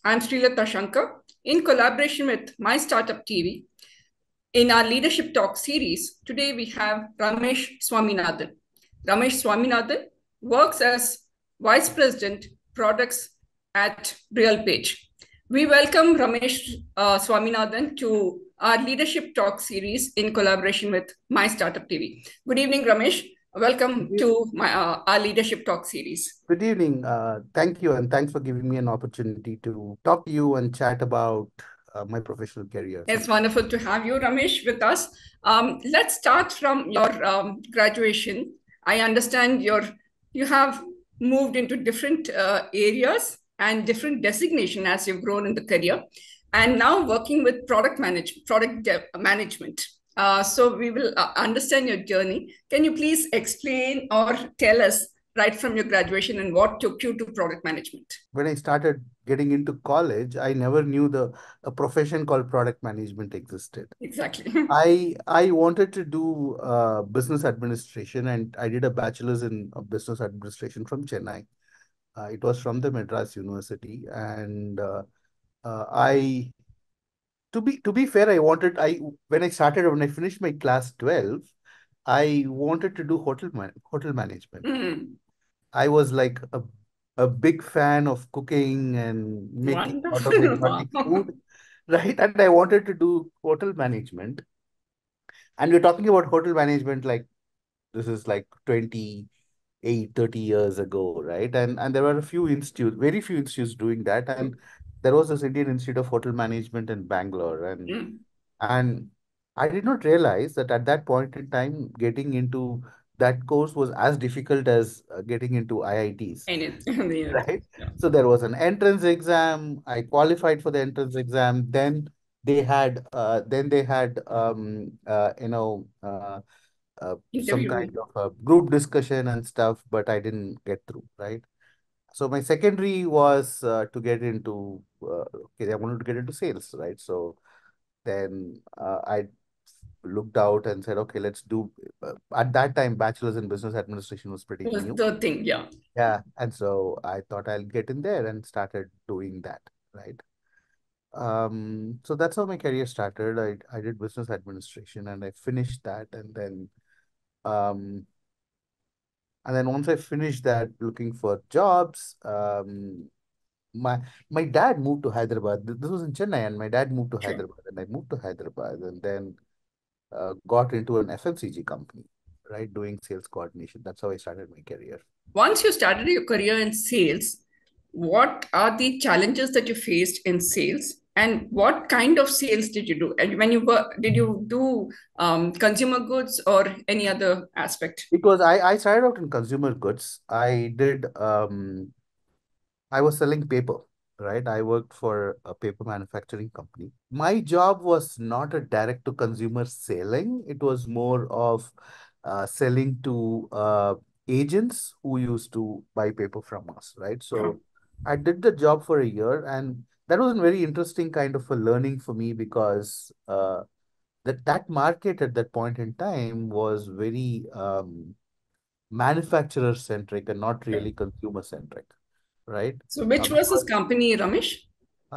I'm Srilata Shankar in collaboration with MyStartupTV. In our Leadership Talk series, today we have Ramesh Swaminathan. Ramesh Swaminathan works as Vice President Products at RealPage. We welcome Ramesh Swaminathan to our Leadership Talk series in collaboration with MyStartupTV. Good evening, Ramesh. Welcome to our Leadership Talk series. Good evening. Thank you, and thanks for giving me an opportunity to talk to you and chat about my professional career. It's wonderful to have you, Ramesh, with us. Let's start from your graduation. I understand you have moved into different areas and different designation as you've grown in the career, and now working with management. So we will understand your journey. Can you please explain or tell us right from your graduation and what took you to product management? When I started getting into college, I never knew a profession called product management existed. Exactly. I wanted to do business administration, and I did a bachelor's in business administration from Chennai. It was from the Madras University, and I to be fair, I when I started when I finished my class 12, I wanted to do hotel management. Mm, I was like a big fan of cooking and making a lot of wonderful. exotic Wow. food, right? And I wanted to do hotel management. And we're talking about hotel management like this is like 28, 30 years ago, right? And there were a few institutes, very few institutes doing that. And there was this Indian Institute of Hotel Management in Bangalore. Mm. And I did not realize that at that point in time, getting into that course was as difficult as getting into IITs, And it, yeah, right? yeah. So there was an entrance exam. I qualified for the entrance exam. Then they had some Interview. kind of a group discussion and stuff, but I didn't get through, right? So my secondary was to get into okay, I wanted to get into sales, right? So then I looked out and said, okay, let's do. At that time, bachelor's in business administration was pretty Was new. the thing, yeah. Yeah, and so I thought I'll get in there and started doing that, right? So that's how my career started. I did business administration and I finished that, um, and then once I finished that, looking for jobs, my my dad moved to Hyderabad. This was in Chennai, and my dad moved to Sure. Hyderabad, and I moved to Hyderabad, and then got into an FMCG company, right, doing sales coordination. That's how I started my career. Once you started your career in sales, what are the challenges that you faced in sales? And what kind of sales did you do? And when you were, did you do consumer goods or any other aspect? Because I started out in consumer goods. I was selling paper, right? I worked for a paper manufacturing company. My job was not a direct to consumer selling. It was more of selling to agents who used to buy paper from us, right? Wow. So I did the job for a year, and that was a very interesting kind of a learning for me because that market at that point in time was very manufacturer centric and not Sure. really consumer centric, right? So which was this Because company, Ramesh?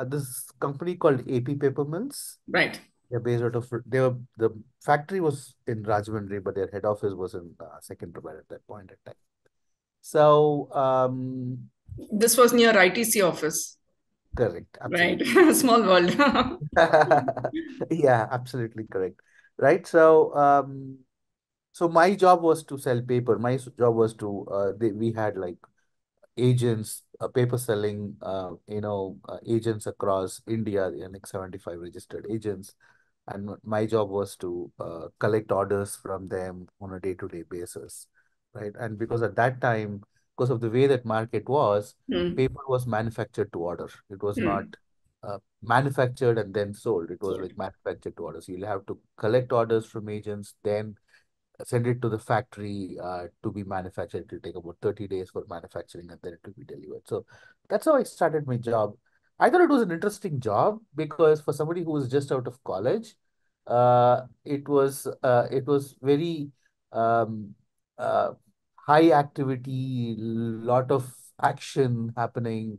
this company called AP Paper Mills, Right. they're based out of, they were, the factory was in Rajahmundry, but their head office was in Secunderabad at that point in time. So, This was near ITC office. correct, Right. absolutely. Small world. Yeah, absolutely correct. Right. So my job was to sell paper. My job was to, we had like agents, paper selling, agents across India, like 75 registered agents. And my job was to collect orders from them on a day-to-day basis, right? And because at that time, because of the way that market was, Hmm. paper was manufactured to order. It was not Hmm. manufactured and then sold. It was So like manufactured to order. So you'll have to collect orders from agents, then send it to the factory to be manufactured. It will take about 30 days for manufacturing and then it will be delivered. So that's how I started my job. I thought it was an interesting job because for somebody who was just out of college, it was very um, uh, high activity, lot of action happening.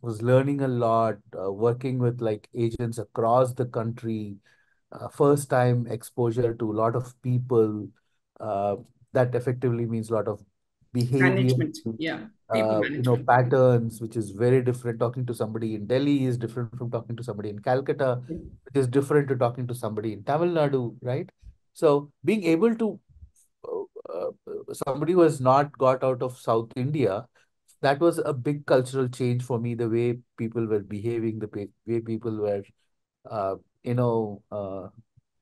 was learning a lot, working with like agents across the country, first time exposure to a lot of people. Uh, that effectively means a lot of behavior, Management. Yeah. People management. patterns, which is very different. Talking to somebody in Delhi is different from talking to somebody in Calcutta, which is different to talking to somebody in Tamil Nadu, right? So being able to somebody who has not got out of South India, that was a big cultural change for me. The way people were behaving, way people were, uh, you know,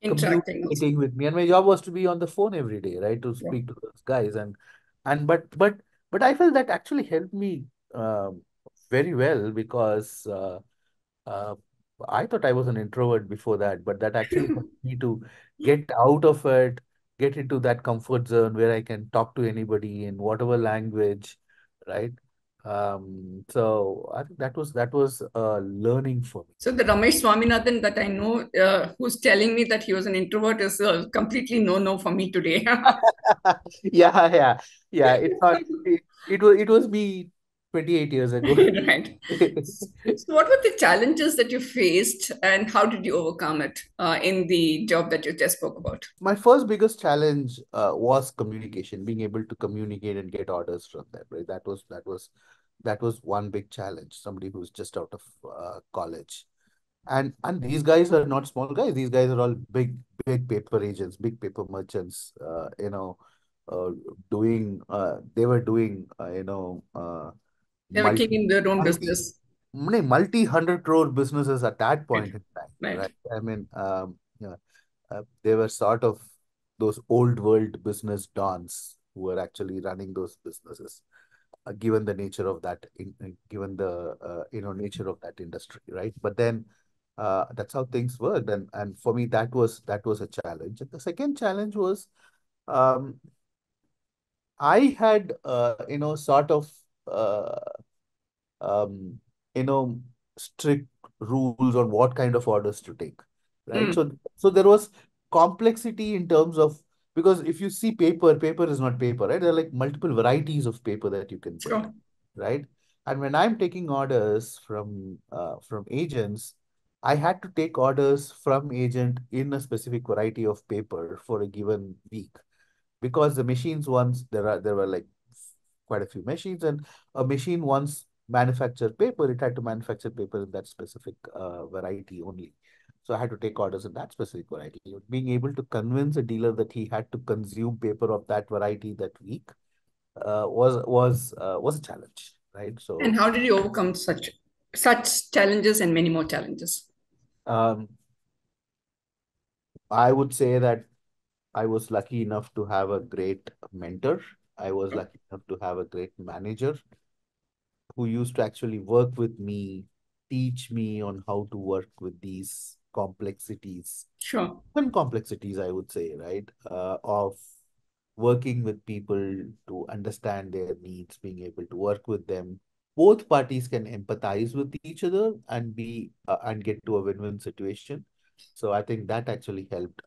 Interacting also. communicating with me, and my job was to be on the phone every day, right, to Yeah. speak to those guys, and but I felt that actually helped me very well because uh, I thought I was an introvert before that, but that actually helped me to get out of it, get into that comfort zone where I can talk to anybody in whatever language, right? So I think that was learning for me. So the Ramesh Swaminathan that I know, who's telling me that he was an introvert, is completely no for me today. Yeah, yeah, yeah. It's not. It was me 28 years ago. Right. So, what were the challenges that you faced, and how did you overcome it in the job that you just spoke about? My first biggest challenge was communication, being able to communicate and get orders from them. Right, that was one big challenge. Somebody who's just out of college, and these guys are not small guys. These guys are all big paper agents, big paper merchants. Uh, they were doing They were king multi in their own multi business. multi 100 crore businesses at that Right. point in time, Right. right? I mean, yeah, they were sort of those old world business dons who were actually running those businesses, given the nature of given the nature of that industry, right? But then that's how things worked, and for me that was a challenge. And the second challenge was um, I had sort of uh, um, you know, strict rules on what kind of orders to take, right? Mm, So there was complexity in terms of, because if you see paper is not paper, right? There are like multiple varieties of paper that you can build, sure. right? And when I'm taking orders from agents, I had to take orders from agent in a specific variety of paper for a given week, because the machines once there were like quite a few machines, and a machine once manufactured paper, it had to manufacture paper in that specific variety only. So I had to take orders in that specific variety. Being able to convince a dealer that he had to consume paper of that variety that week was a challenge, right? And So how did you overcome such challenges and many more challenges? um, I would say that I was lucky enough to have a great mentor. I was lucky enough to have a great manager who used to actually work with me, teach me on how to work with these complexities, Sure. fun complexities, I would say, right? Of working with people to understand their needs, being able to work with them. Both parties can empathize with each other and be and get to a win-win situation. So I think that actually helped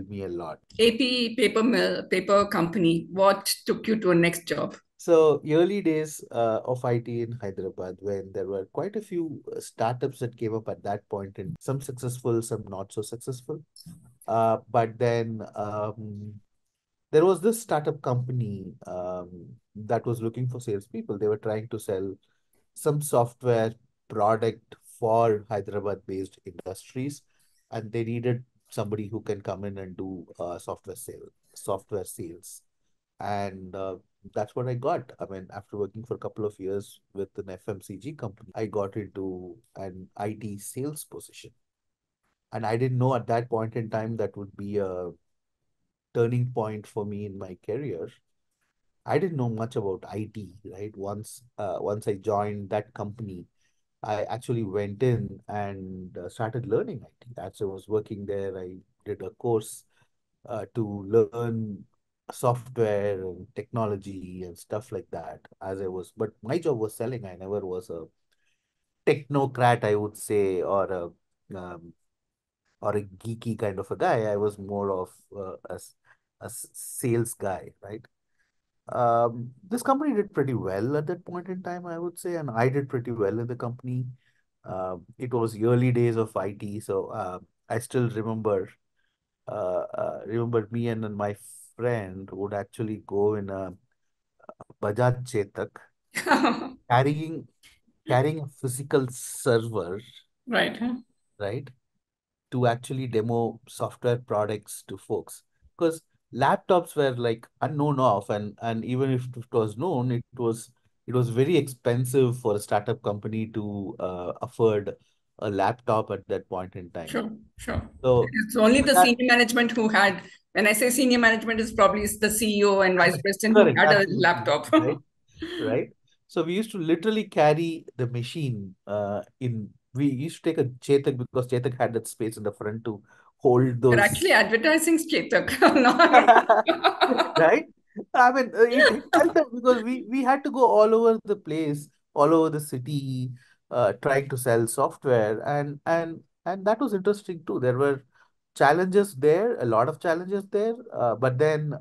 me a lot. AP paper mill, paper company. What took you to a next job? So early days of IT in Hyderabad, when there were quite a few startups that came up at that point, and some successful, some not so successful. But then there was this startup company that was looking for salespeople. They were trying to sell some software product for Hyderabad-based industries, and they needed somebody who can come in and do software sales. And that's what I got. I mean, after working for a couple of years with an FMCG company, I got into an IT sales position. And I didn't know at that point in time that would be a turning point for me in my career. I didn't know much about IT, right? Once I joined that company, I actually went in and started learning IT. As I was working there, I did a course to learn software and technology and stuff like that but my job was selling. I never was a technocrat, I would say, or a geeky kind of a guy. I was more of a sales guy, right? This company did pretty well at that point in time, I would say, and I did pretty well in the company. It was early days of IT, so I still remember me and then my friend would actually go in a Bajaj Chetak carrying carrying a physical server, Right. Huh? right, to actually demo software products to folks. Because laptops were like unknown of, and even if it was known, it was very expensive for a startup company to afford a laptop at that point in time. Sure, sure. So It's only the Bajaj, senior management who had, when I say senior management, is probably the CEO and vice president who correct, had a absolutely, laptop. right, right. So we used to literally carry the machine we used to take a Chetak because Chetak had that space in the front to hold You're those. actually advertising Chetak. No. Right? I mean, it felt that because we had to go all over the place, all over the city, trying to sell software, and that was interesting too. There were challenges there, a lot of challenges there, but then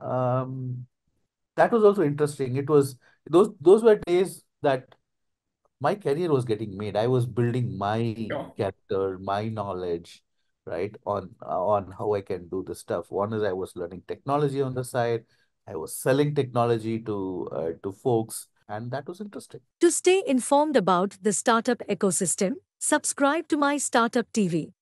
that was also interesting. It was those were days that my career was getting made. I was building my Sure. character, my knowledge, right, on how I can do this stuff. One is I was learning technology on the side. I was selling technology to folks, and that was interesting. To stay informed about the startup ecosystem, subscribe to My Startup TV.